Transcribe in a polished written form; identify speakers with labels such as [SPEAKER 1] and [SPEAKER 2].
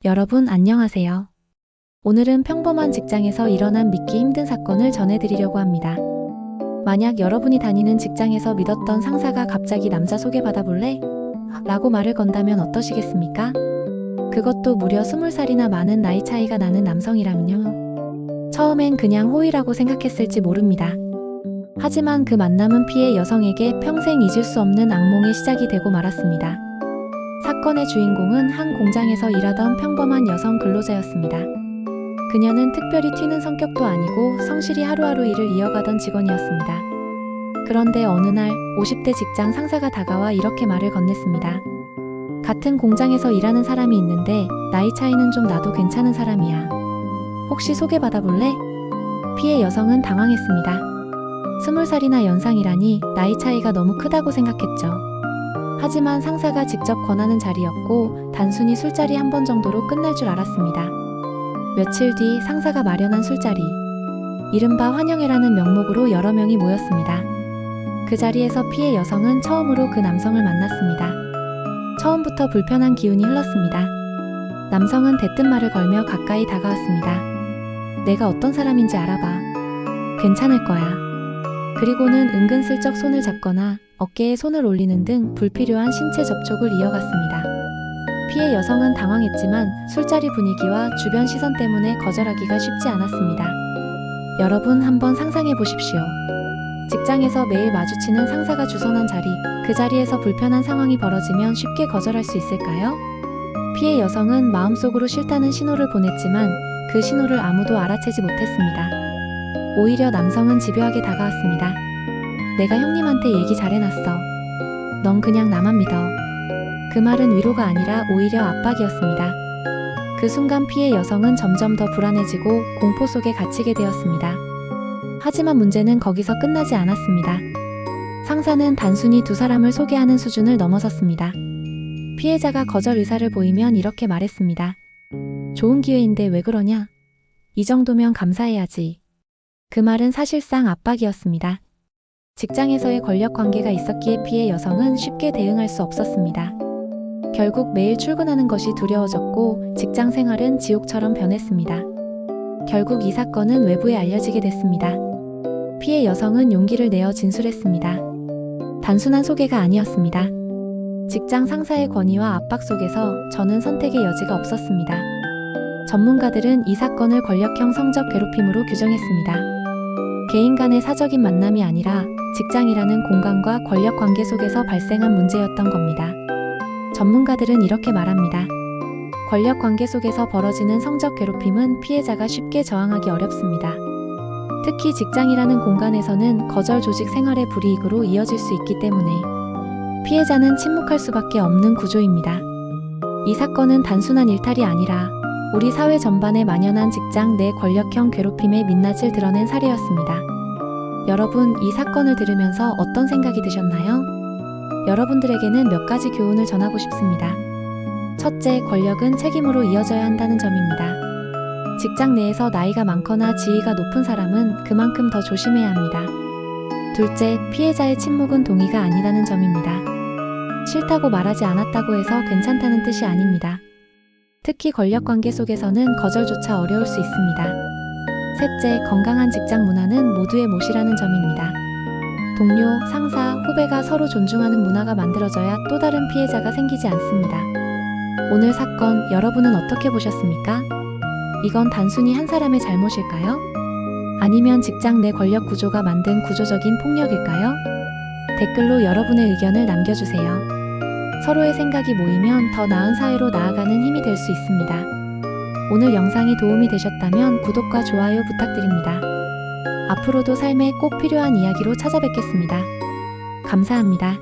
[SPEAKER 1] 여러분 안녕하세요. 오늘은 평범한 직장에서 일어난 믿기 힘든 사건을 전해드리려고 합니다. 만약 여러분이 다니는 직장에서 믿었던 상사가 갑자기 남자 소개받아 볼래? 라고 말을 건다면 어떠시겠습니까? 그것도 무려 20살이나 많은 나이 차이가 나는 남성이라면요. 처음엔 그냥 호의라고 생각했을지 모릅니다. 하지만 그 만남은 피해 여성에게 평생 잊을 수 없는 악몽의 시작이 되고 말았습니다. 사건의 주인공은 한 공장에서 일하던 평범한 여성 근로자였습니다. 그녀는 특별히 튀는 성격도 아니고 성실히 하루하루 일을 이어가던 직원이었습니다. 그런데 어느 날 50대 직장 상사가 다가와 이렇게 말을 건넸습니다. 같은 공장에서 일하는 사람이 있는데 나이 차이는 좀 나도 괜찮은 사람이야. 혹시 소개받아 볼래? 피해 여성은 당황했습니다. 20살이나 연상이라니 나이 차이가 너무 크다고 생각했죠. 하지만 상사가 직접 권하는 자리였고 단순히 술자리 한 번 정도로 끝날 줄 알았습니다. 며칠 뒤 상사가 마련한 술자리. 이른바 환영회라는 명목으로 여러 명이 모였습니다. 그 자리에서 피해 여성은 처음으로 그 남성을 만났습니다. 처음부터 불편한 기운이 흘렀습니다. 남성은 대뜸 말을 걸며 가까이 다가왔습니다. 내가 어떤 사람인지 알아봐. 괜찮을 거야. 그리고는 은근슬쩍 손을 잡거나 어깨에 손을 올리는 등 불필요한 신체 접촉을 이어갔습니다. 피해 여성은 당황했지만 술자리 분위기와 주변 시선 때문에 거절하기가 쉽지 않았습니다. 여러분 한번 상상해 보십시오. 직장에서 매일 마주치는 상사가 주선한 자리, 그 자리에서 불편한 상황이 벌어지면 쉽게 거절할 수 있을까요? 피해 여성은 마음속으로 싫다는 신호를 보냈지만 그 신호를 아무도 알아채지 못했습니다. 오히려 남성은 집요하게 다가왔습니다. 내가 형님한테 얘기 잘해놨어. 넌 그냥 나만 믿어. 그 말은 위로가 아니라 오히려 압박이었습니다. 그 순간 피해 여성은 점점 더 불안해지고 공포 속에 갇히게 되었습니다. 하지만 문제는 거기서 끝나지 않았습니다. 상사는 단순히 두 사람을 소개하는 수준을 넘어섰습니다. 피해자가 거절 의사를 보이면 이렇게 말했습니다. 좋은 기회인데 왜 그러냐? 이 정도면 감사해야지. 그 말은 사실상 압박이었습니다. 직장에서의 권력 관계가 있었기에 피해 여성은 쉽게 대응할 수 없었습니다. 결국 매일 출근하는 것이 두려워졌고 직장 생활은 지옥처럼 변했습니다. 결국 이 사건은 외부에 알려지게 됐습니다. 피해 여성은 용기를 내어 진술했습니다. 단순한 소개가 아니었습니다. 직장 상사의 권위와 압박 속에서 저는 선택의 여지가 없었습니다. 전문가들은 이 사건을 권력형 성적 괴롭힘으로 규정했습니다. 개인 간의 사적인 만남이 아니라 직장이라는 공간과 권력 관계 속에서 발생한 문제였던 겁니다. 전문가들은 이렇게 말합니다. 권력 관계 속에서 벌어지는 성적 괴롭힘은 피해자가 쉽게 저항하기 어렵습니다. 특히 직장이라는 공간에서는 거절 조직 생활의 불이익으로 이어질 수 있기 때문에 피해자는 침묵할 수밖에 없는 구조입니다. 이 사건은 단순한 일탈이 아니라 우리 사회 전반에 만연한 직장 내 권력형 괴롭힘의 민낯을 드러낸 사례였습니다. 여러분, 이 사건을 들으면서 어떤 생각이 드셨나요? 여러분들에게는 몇 가지 교훈을 전하고 싶습니다. 첫째, 권력은 책임으로 이어져야 한다는 점입니다. 직장 내에서 나이가 많거나 지위가 높은 사람은 그만큼 더 조심해야 합니다. 둘째, 피해자의 침묵은 동의가 아니라는 점입니다. 싫다고 말하지 않았다고 해서 괜찮다는 뜻이 아닙니다. 특히 권력 관계 속에서는 거절조차 어려울 수 있습니다. 셋째, 건강한 직장 문화는 모두의 몫이라는 점입니다. 동료, 상사, 후배가 서로 존중하는 문화가 만들어져야 또 다른 피해자가 생기지 않습니다. 오늘 사건 여러분은 어떻게 보셨습니까? 이건 단순히 한 사람의 잘못일까요? 아니면 직장 내 권력 구조가 만든 구조적인 폭력일까요? 댓글로 여러분의 의견을 남겨주세요. 서로의 생각이 모이면 더 나은 사회로 나아가는 힘이 될 수 있습니다. 오늘 영상이 도움이 되셨다면 구독과 좋아요 부탁드립니다. 앞으로도 삶에 꼭 필요한 이야기로 찾아뵙겠습니다. 감사합니다.